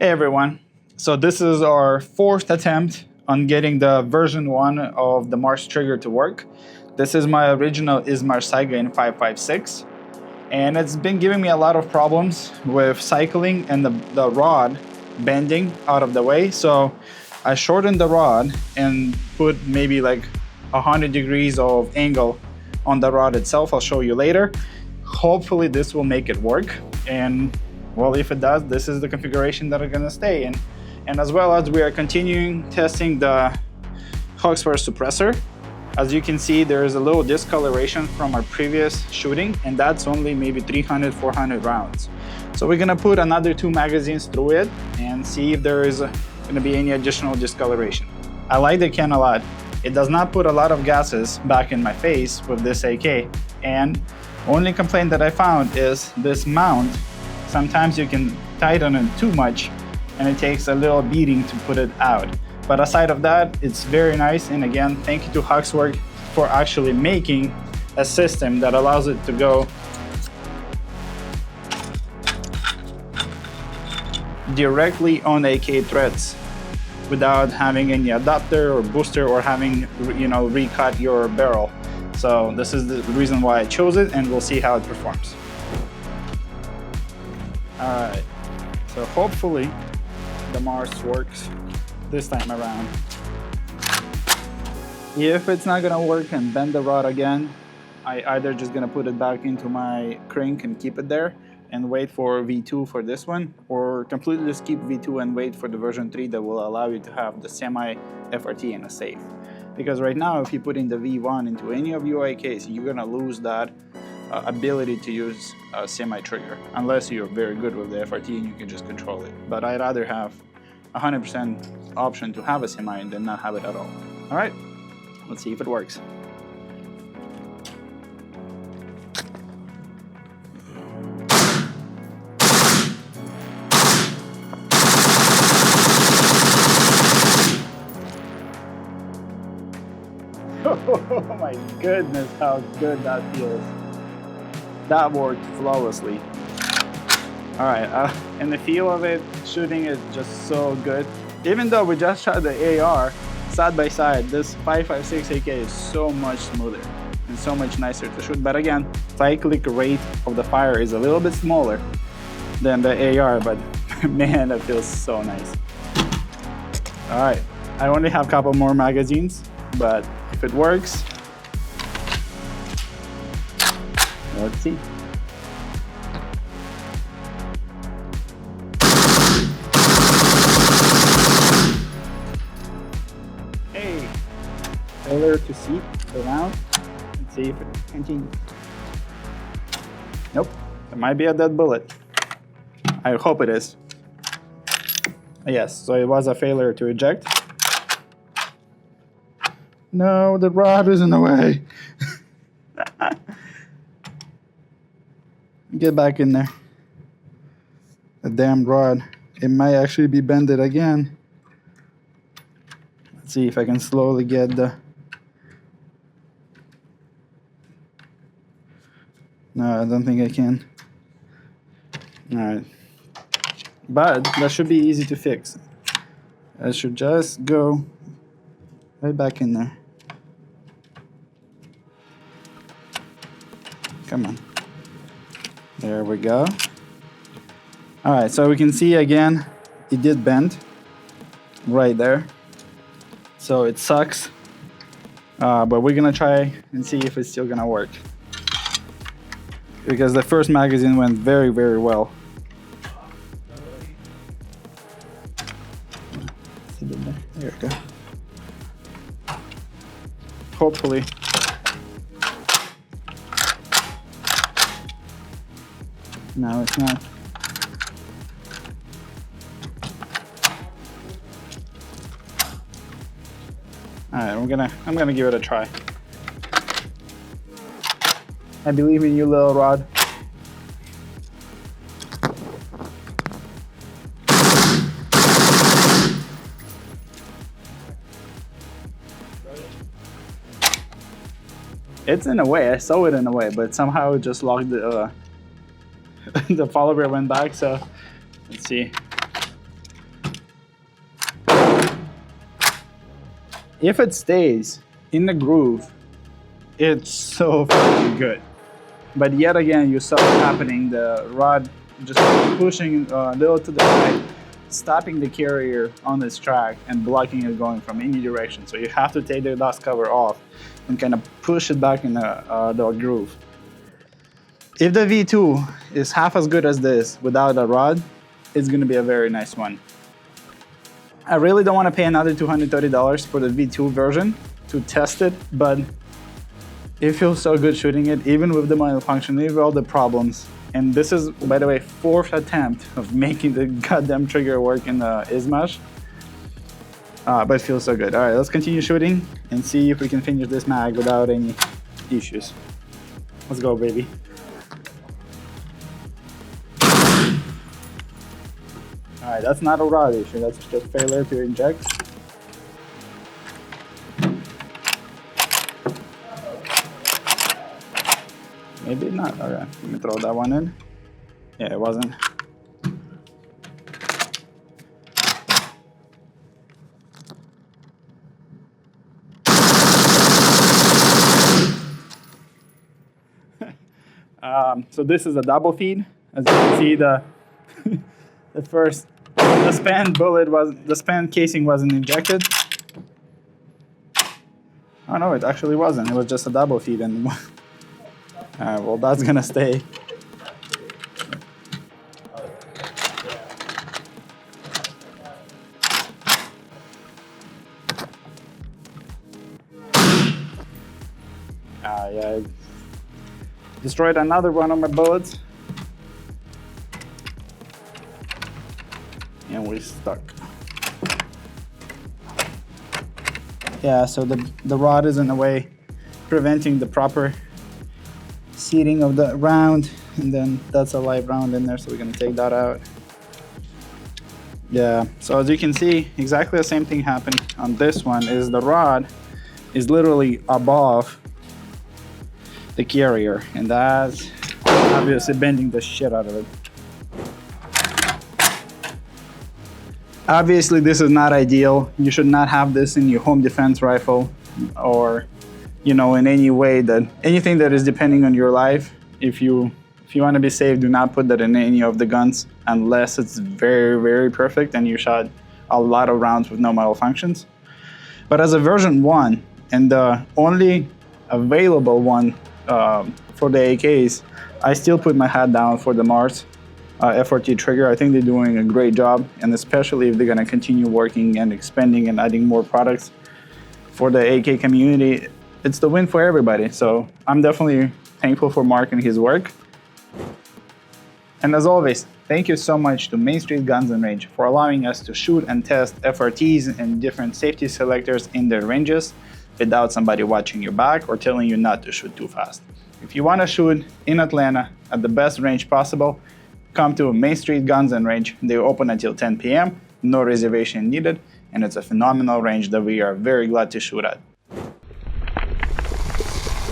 Hey everyone, so this is our fourth attempt on getting the version 1 of the Mars trigger to work. This is my original Izhmash 5.56 and it's been giving me a lot of problems with cycling and the rod bending out of the way. So I shortened the rod and put maybe like 100 degrees of angle on the rod itself. I'll show you later. Hopefully this will make it work, and well, if it does, this is the configuration that are gonna stay in. And as well as we are continuing testing the Huxford suppressor. As you can see, there is a little discoloration from our previous shooting, and that's only maybe 300, 400 rounds. So we're gonna put another 2 magazines through it and see if there is gonna be any additional discoloration. I like the can a lot. It does not put a lot of gases back in my face with this AK. And only complaint that I found is this mount. Sometimes you can tighten it too much and it takes a little beating to put it out. But aside of that, it's very nice. And again, thank you to Huxford for actually making a system that allows it to go directly on AK threads without having any adapter or booster or having, recut your barrel. So this is the reason why I chose it, and we'll see how it performs. Alright, so hopefully the Mars works this time around. If it's not gonna work and bend the rod again, I either just gonna put it back into my crank and keep it there and wait for V2 for this one, or completely skip V2 and wait for the version 3 that will allow you to have the semi FRT in a safe. Because right now, if you put in the V1 into any of your AKs, you're gonna lose that ability to use a semi trigger, unless you're very good with the FRT and you can just control it. But I'd rather have 100% option to have a semi than not have it at all. All right, let's see if it works. Oh my goodness, how good that feels. That worked flawlessly. All right, and the feel of it, shooting is just so good. Even though we just shot the AR side by side, this 5.56 AK is so much smoother and so much nicer to shoot. But again, cyclic rate of the fire is a little bit smaller than the AR, but man, that feels so nice. All right, I only have a couple more magazines, but if it works, let's see. Hey, failure to seat around. Let's see if it continues. Nope, it might be a dead bullet. I hope it is. Yes, so it was a failure to eject. No, the rod is in the way. Get back in there. The damn rod. It might actually be bended again. Let's see if I can slowly get the... No, I don't think I can. Alright. But that should be easy to fix. I should just go right back in there. Come on. There we go. All right, so we can see again, it did bend right there. So it sucks, but we're gonna try and see if it's still gonna work. Because the first magazine went very, very well. There we go. Hopefully. No, it's not. All right, I'm gonna give it a try. I believe in you, little rod. It's in a way. I saw it in a way, but somehow it just locked the the follower went back. So let's see. if it stays in the groove, it's so fucking good. But yet again, you saw it happening, the rod just pushing a little to the side, stopping the carrier on this track and blocking it going from any direction. So you have to take the dust cover off and kind of push it back in the groove. If the V2 is half as good as this without a rod, it's gonna be a very nice one. I really don't want to pay another $230 for the V2 version to test it, but it feels so good shooting it, even with the malfunction, even with all the problems. And this is, by the way, 4th attempt of making the goddamn trigger work in the Izhmash. But it feels so good. All right, let's continue shooting and see if we can finish this mag without any issues. Let's go, baby. All right, that's not a rod issue. That's just failure to inject. Maybe not. Okay, let me throw that one in. Yeah, it wasn't. So this is a double feed. As you can see, the the span casing wasn't injected. Oh no, it actually wasn't. It was just a double feed, and well, that's gonna stay. Yeah, I destroyed another one of my bullets. And we're stuck. Yeah, so the rod is in the way, preventing the proper seating of the round, and then that's a live round in there, so we're gonna take that out. Yeah, so as you can see, exactly the same thing happened on this one. Is the rod is literally above the carrier, and that's obviously bending the shit out of it. Obviously, this is not ideal. You should not have this in your home defense rifle, or, you know, in any way that anything that is depending on your life. If you want to be safe, do not put that in any of the guns unless it's very, very perfect and you shot a lot of rounds with no malfunctions. But as a version 1 and the only available one for the AKs, I still put my hat down for the Mars FRT Trigger. I think they're doing a great job, and especially if they're going to continue working and expanding and adding more products for the AK community, it's the win for everybody. So I'm definitely thankful for Mark and his work. And as always, thank you so much to Main Street Guns and Range for allowing us to shoot and test FRTs and different safety selectors in their ranges without somebody watching your back or telling you not to shoot too fast. If you want to shoot in Atlanta at the best range possible, come to Main Street Guns and Range. They open until 10 p.m., no reservation needed, and it's a phenomenal range that we are very glad to shoot at.